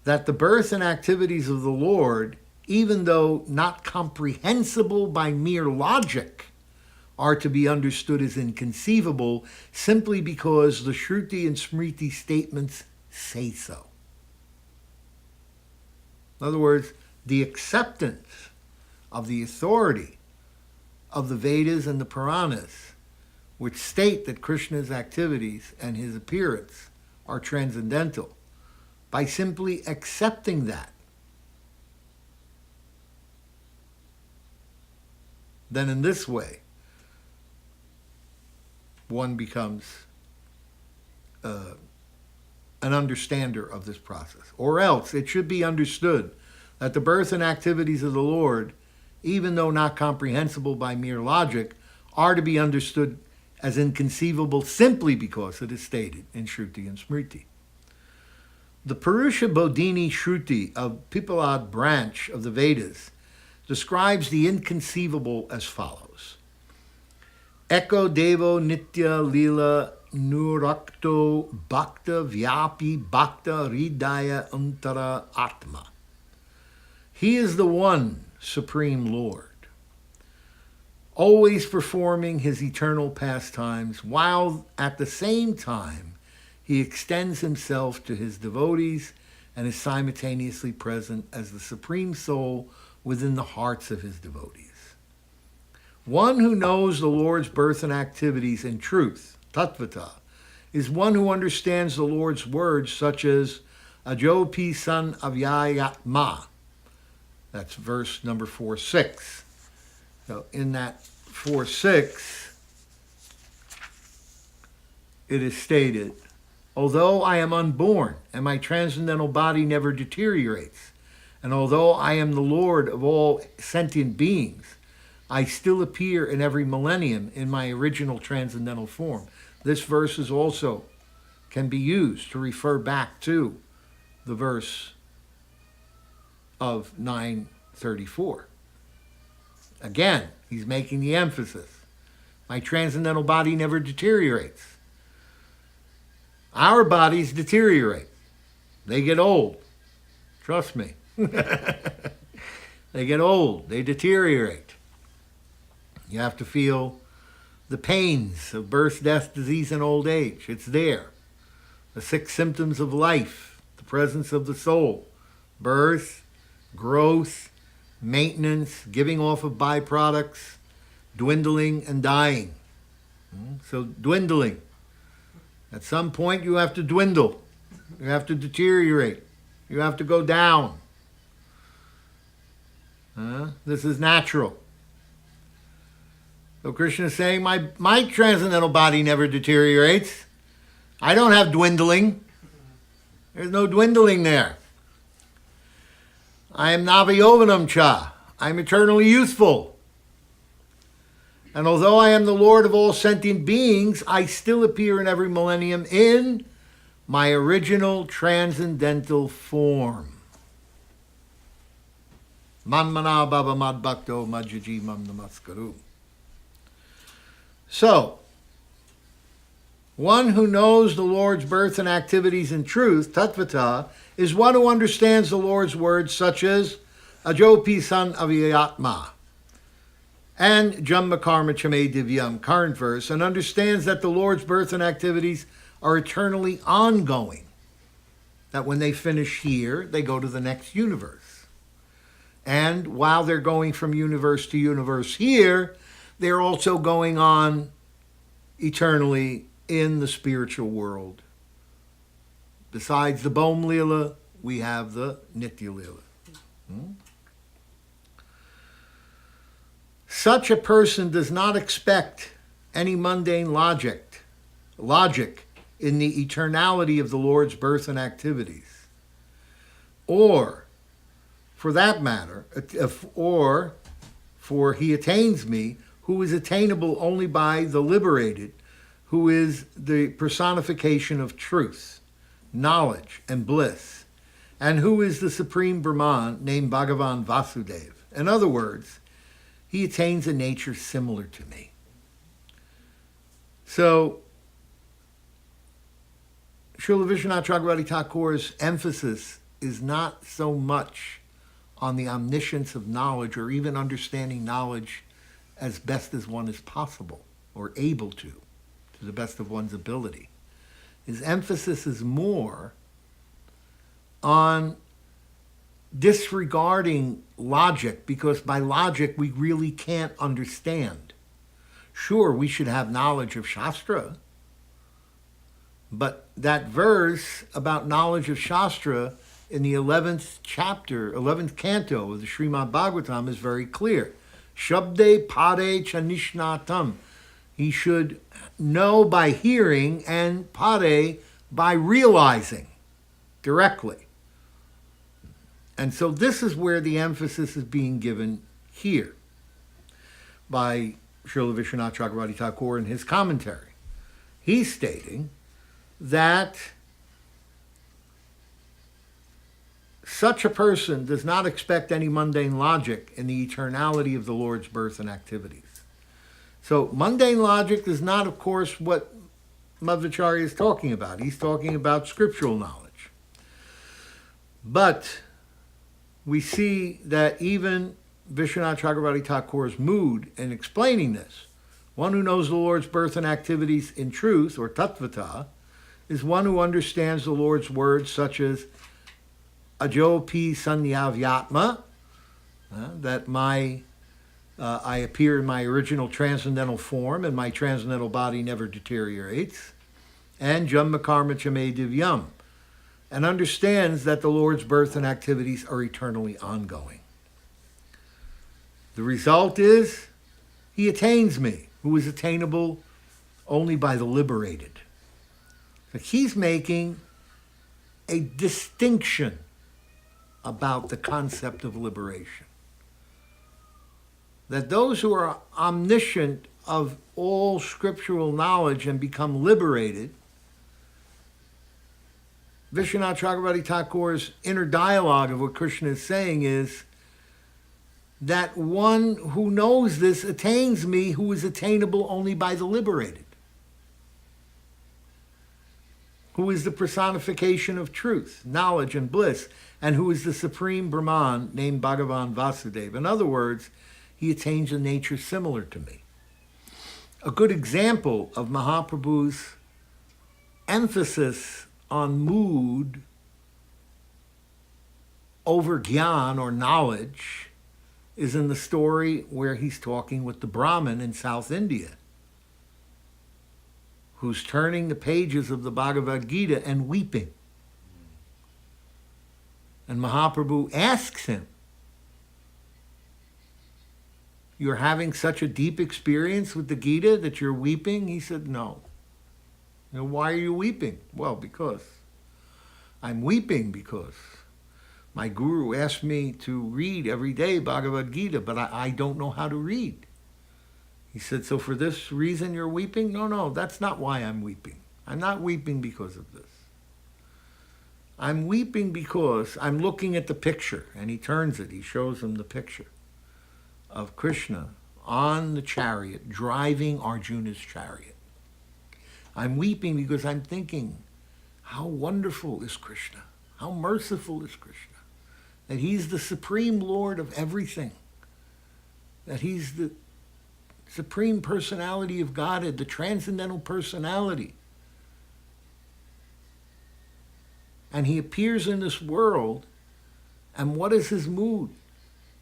that the birth and activities of the Lord, even though not comprehensible by mere logic, are to be understood as inconceivable simply because the Shruti and Smriti statements say so. In other words, the acceptance of the authority of the Vedas and the Puranas, which state that Krishna's activities and his appearance are transcendental, by simply accepting that, then in this way, one becomes an understander of this process. Or else it should be understood that the birth and activities of the Lord, even though not comprehensible by mere logic, are to be understood as inconceivable simply because it is stated in Shruti and Smriti. The Purusha Bodhini Shruti of Pipalad branch of the Vedas describes the inconceivable as follows. Eko Devo Nitya Lila Nurakto Bhakta Vyapi Bhakta Hridaya Antara Atma. He is the one Supreme Lord, always performing his eternal pastimes, while at the same time he extends himself to his devotees and is simultaneously present as the Supreme Soul within the hearts of his devotees. One who knows the Lord's birth and activities in truth, tattvata, is one who understands the Lord's words such as Ajopi san avyayatma. That's verse number 4.6. So in that 4.6, it is stated, although I am unborn and my transcendental body never deteriorates, and although I am the Lord of all sentient beings, I still appear in every millennium in my original transcendental form. This verse is also can be used to refer back to the verse of 9:34. Again, he's making the emphasis. My transcendental body never deteriorates. Our bodies deteriorate. They get old. Trust me. They get old. They deteriorate. You have to feel the pains of birth, death, disease, and old age. It's there. The 6 symptoms of life, the presence of the soul, birth, growth, maintenance, giving off of byproducts, dwindling and dying. So dwindling. At some point you have to dwindle. You have to deteriorate. You have to go down. This is natural. So Krishna is saying, my transcendental body never deteriorates. I don't have dwindling. There's no dwindling there. I am Navayovanam Cha. I'm eternally youthful. And although I am the Lord of all sentient beings, I still appear in every millennium in my original transcendental form. Manmana Baba Mad Bhakto Majjaji Mam Namaskaru. So, one who knows the Lord's birth and activities in truth, tattvata, is one who understands the Lord's words such as Ajopi San Avyayatma and Jamma Karma Chame Divyam, current verse, and understands that the Lord's birth and activities are eternally ongoing. That when they finish here, they go to the next universe. And while they're going from universe to universe here, they're also going on eternally in the spiritual world. Besides the Bom Lila, we have the Nitya Lila. Such a person does not expect any mundane logic in the eternality of the Lord's birth and activities. Or, for that matter, for he attains me, who is attainable only by the liberated, who is the personification of truth, knowledge, and bliss, and who is the supreme Brahman named Bhagavan Vasudeva. In other words, he attains a nature similar to me. So, Srila Vishwanath Chakravarti Thakur's emphasis is not so much on the omniscience of knowledge or even understanding knowledge as best as one is possible or able to the best of one's ability. His emphasis is more on disregarding logic, because by logic we really can't understand. Sure, we should have knowledge of Shastra, but that verse about knowledge of Shastra in the 11th chapter, 11th canto of the Srimad Bhagavatam is very clear. Shabde pade chanishnatam. He should know by hearing, and pade by realizing directly. And so this is where the emphasis is being given here by Srila Vishwanath Chakravarti Thakur in his commentary. He's stating that such a person does not expect any mundane logic in the eternality of the Lord's birth and activities. So mundane logic is not, of course, what Madhvacharya is talking about. He's talking about scriptural knowledge. But we see that even Vishwanath Chakravarti Thakur's mood in explaining this, one who knows the Lord's birth and activities in truth, or tattvata, is one who understands the Lord's words such as Ajopi Sanyavyatma, that I appear in my original transcendental form and my transcendental body never deteriorates, and Jamma Karma Chame Divyam, and understands that the Lord's birth and activities are eternally ongoing. The result is, he attains me, who is attainable only by the liberated. So he's making a distinction about the concept of liberation. That those who are omniscient of all scriptural knowledge and become liberated, Vishwanath Chakravarti Thakur's inner dialogue of what Krishna is saying is that one who knows this attains me, who is attainable only by the liberated, who is the personification of truth, knowledge, and bliss, and who is the supreme Brahman named Bhagavan Vasudeva. In other words, he attains a nature similar to me. A good example of Mahaprabhu's emphasis on mood over gyan, or knowledge, is in the story where he's talking with the Brahmin in South India, who's turning the pages of the Bhagavad Gita and weeping. And Mahaprabhu asks him, "You're having such a deep experience with the Gita that you're weeping?" He said, "No." "You know, why are you weeping?" "Well, because I'm weeping because my guru asked me to read every day Bhagavad Gita, but I don't know how to read." He said, "So for this reason you're weeping?" No, that's not why I'm weeping. I'm not weeping because of this. I'm weeping because I'm looking at the picture." And he turns it, he shows him the picture of Krishna on the chariot, driving Arjuna's chariot. I'm weeping because I'm thinking, how wonderful is Krishna? How merciful is Krishna? That he's the supreme Lord of everything. That he's the supreme personality of Godhead, the transcendental personality. And he appears in this world, and what is his mood?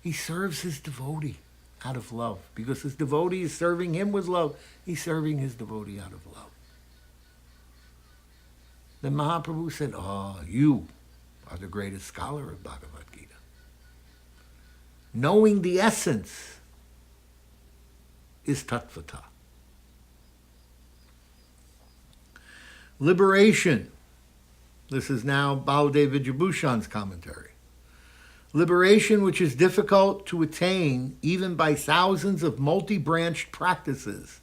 He serves his devotee out of love. Because his devotee is serving him with love, he's serving his devotee out of love. Then Mahaprabhu said, "Oh, you are the greatest scholar of Bhagavad Gita. Knowing the essence is tattvata." Liberation. This is now Baladev Vijayabhushan's commentary. Liberation, which is difficult to attain even by thousands of multi-branched practices,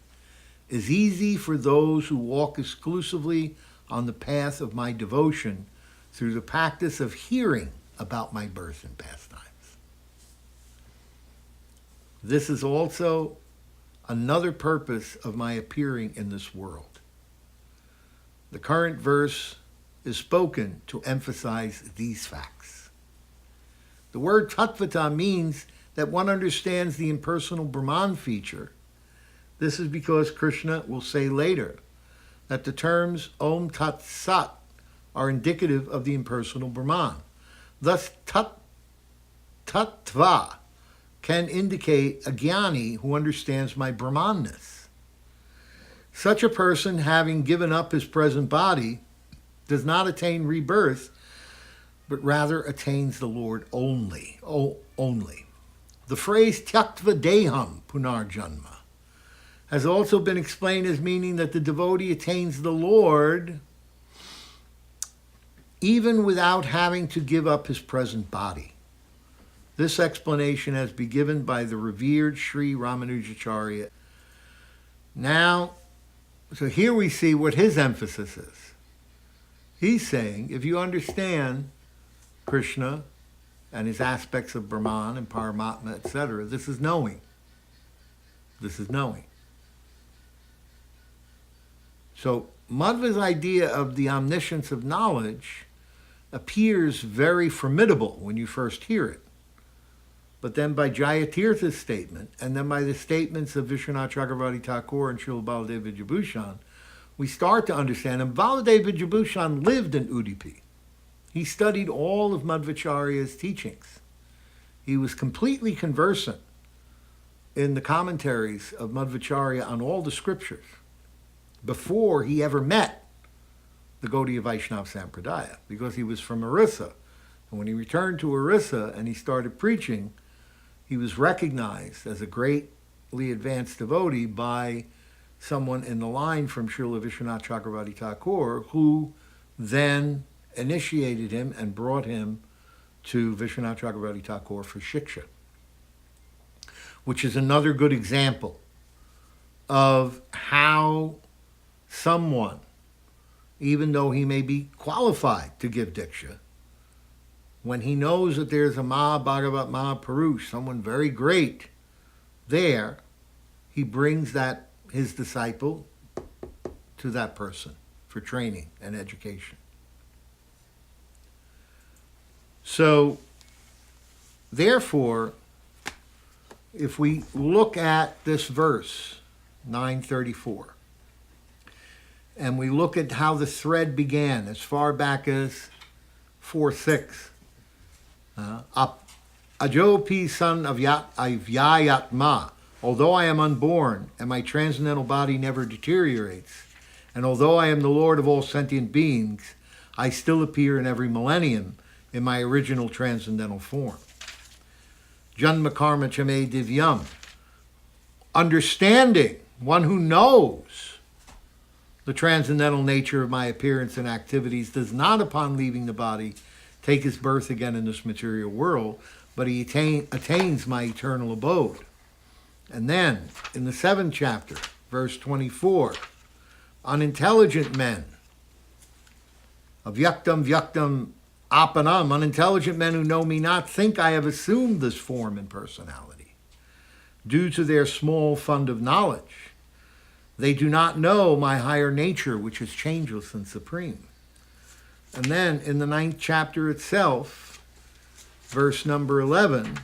is easy for those who walk exclusively on the path of my devotion through the practice of hearing about my birth and pastimes. This is also another purpose of my appearing in this world. The current verse is spoken to emphasize these facts. The word tattvata means that one understands the impersonal Brahman feature. This is because Krishna will say later that the terms Om Tat Sat are indicative of the impersonal Brahman. Thus, tattva can indicate a jnani who understands my Brahmanness. Such a person, having given up his present body, does not attain rebirth, but rather attains the Lord only. Only. The phrase tyaktva deham punarjanma has also been explained as meaning that the devotee attains the Lord even without having to give up his present body. This explanation has been given by the revered Sri Ramanujacharya. Now, so here we see what his emphasis is. He's saying, if you understand Krishna and his aspects of Brahman and Paramatma, etc., this is knowing. This is knowing. So Madhva's idea of the omniscience of knowledge appears very formidable when you first hear it. But then by Jayatirtha's statement, and then by the statements of Vishwanath Chakravarti Thakur and Srila Baladev Vijayabhushan, we start to understand. And Baladev Vijayabhushan lived in Udupi. He studied all of Madhvacharya's teachings. He was completely conversant in the commentaries of Madhvacharya on all the scriptures before he ever met the Gaudiya Vaishnava Sampradaya, because he was from Orissa. And when he returned to Orissa and he started preaching, he was recognized as a greatly advanced devotee by someone in the line from Srila Vishwanath Chakravarti Thakur, who then initiated him and brought him to Vishwanath Chakravarti Thakur for Shiksha, which is another good example of how someone, even though he may be qualified to give Diksha, when he knows that there's a Mahabhagavat Mahapurush, someone very great there, he brings that his disciple to that person for training and education. So, therefore, if we look at this verse, 934, and we look at how the thread began as far back as 4:6, Ajopi son of Yayatma, although I am unborn and my transcendental body never deteriorates, and although I am the Lord of all sentient beings, I still appear in every millennium in my original transcendental form. Janma karma chame divyam, understanding, one who knows the transcendental nature of my appearance and activities, does not, upon leaving the body, take his birth again in this material world, but he attains my eternal abode. And then, in the 7th chapter, verse 24, unintelligent men, avyaktam apanam, unintelligent men who know me not, think I have assumed this form and personality. Due to their small fund of knowledge, they do not know my higher nature, which is changeless and supreme. And then, in the 9th chapter itself, verse number 11,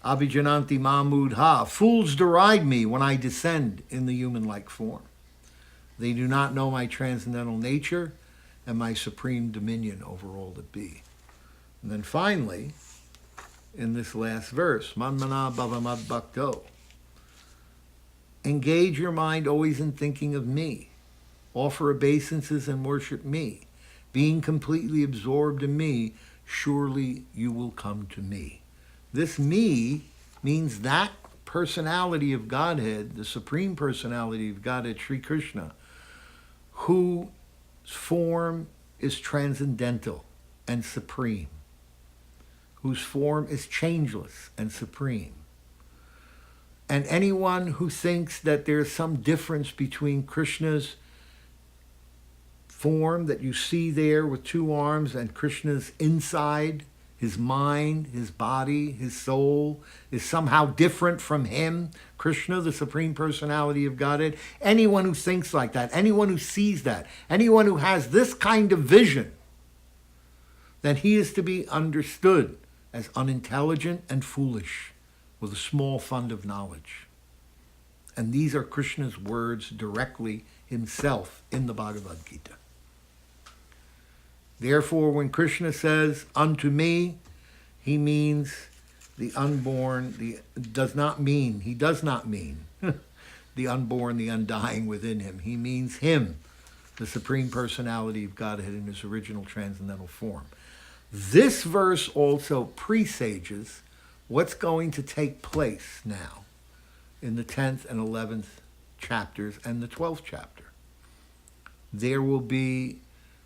Abhijananti Mahmud Ha, fools deride me when I descend in the human-like form. They do not know my transcendental nature and my supreme dominion over all that be. And then finally, in this last verse, Manmana Bhavamad Bhakto, engage your mind always in thinking of me. Offer obeisances and worship me. Being completely absorbed in me, surely you will come to me. This me means that personality of Godhead, the supreme personality of Godhead, Sri Krishna, whose form is transcendental and supreme, whose form is changeless and supreme. And anyone who thinks that there's some difference between Krishna's form that you see there with 2 arms and Krishna's inside, his mind, his body, his soul, is somehow different from him, Krishna, the Supreme Personality of Godhead. Anyone who thinks like that, anyone who sees that, anyone who has this kind of vision, then he is to be understood as unintelligent and foolish with a small fund of knowledge. And these are Krishna's words directly himself in the Bhagavad Gita. Therefore, when Krishna says, unto me, he means the unborn, he does not mean the unborn, the undying within him. He means him, the Supreme Personality of Godhead in his original transcendental form. This verse also presages what's going to take place now in the 10th and 11th chapters and the 12th chapter. There will be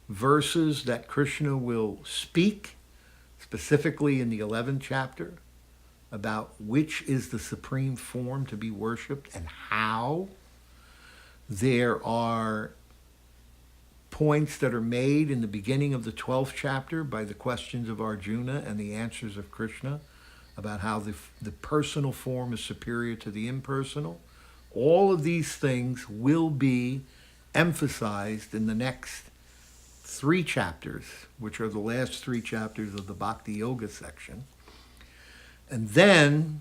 verses that Krishna will speak, specifically in the 11th chapter, about which is the supreme form to be worshipped and how. There are points that are made in the beginning of the 12th chapter by the questions of Arjuna and the answers of Krishna about how the personal form is superior to the impersonal. All of these things will be emphasized in the next 3 chapters, which are the last 3 chapters of the Bhakti Yoga section. And then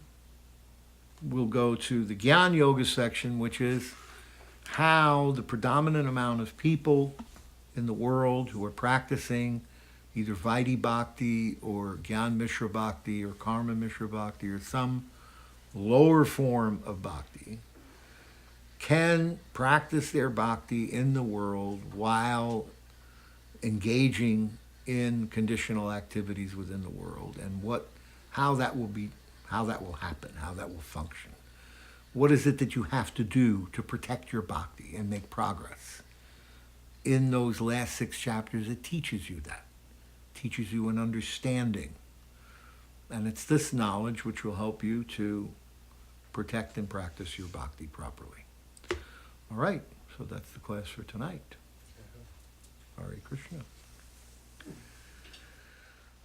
we'll go to the Gyan Yoga section, which is how the predominant amount of people in the world who are practicing either Vaidhi Bhakti or Gyan Mishra Bhakti or Karma Mishra Bhakti or some lower form of Bhakti can practice their Bhakti in the world while engaging in conditional activities within the world, and how that will happen, how that will function. What is it that you have to do to protect your Bhakti and make progress? In those last 6 chapters, it teaches you that. It teaches you an understanding. And it's this knowledge which will help you to protect and practice your Bhakti properly. All right, so that's the class for tonight. Hare Krishna.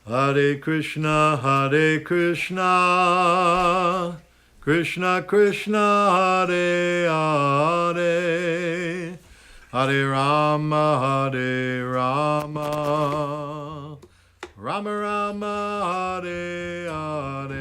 Hare Krishna, Hare Krishna, Krishna Krishna, Hare Hare, Hare Rama, Hare Rama, Rama Rama, Hare Hare.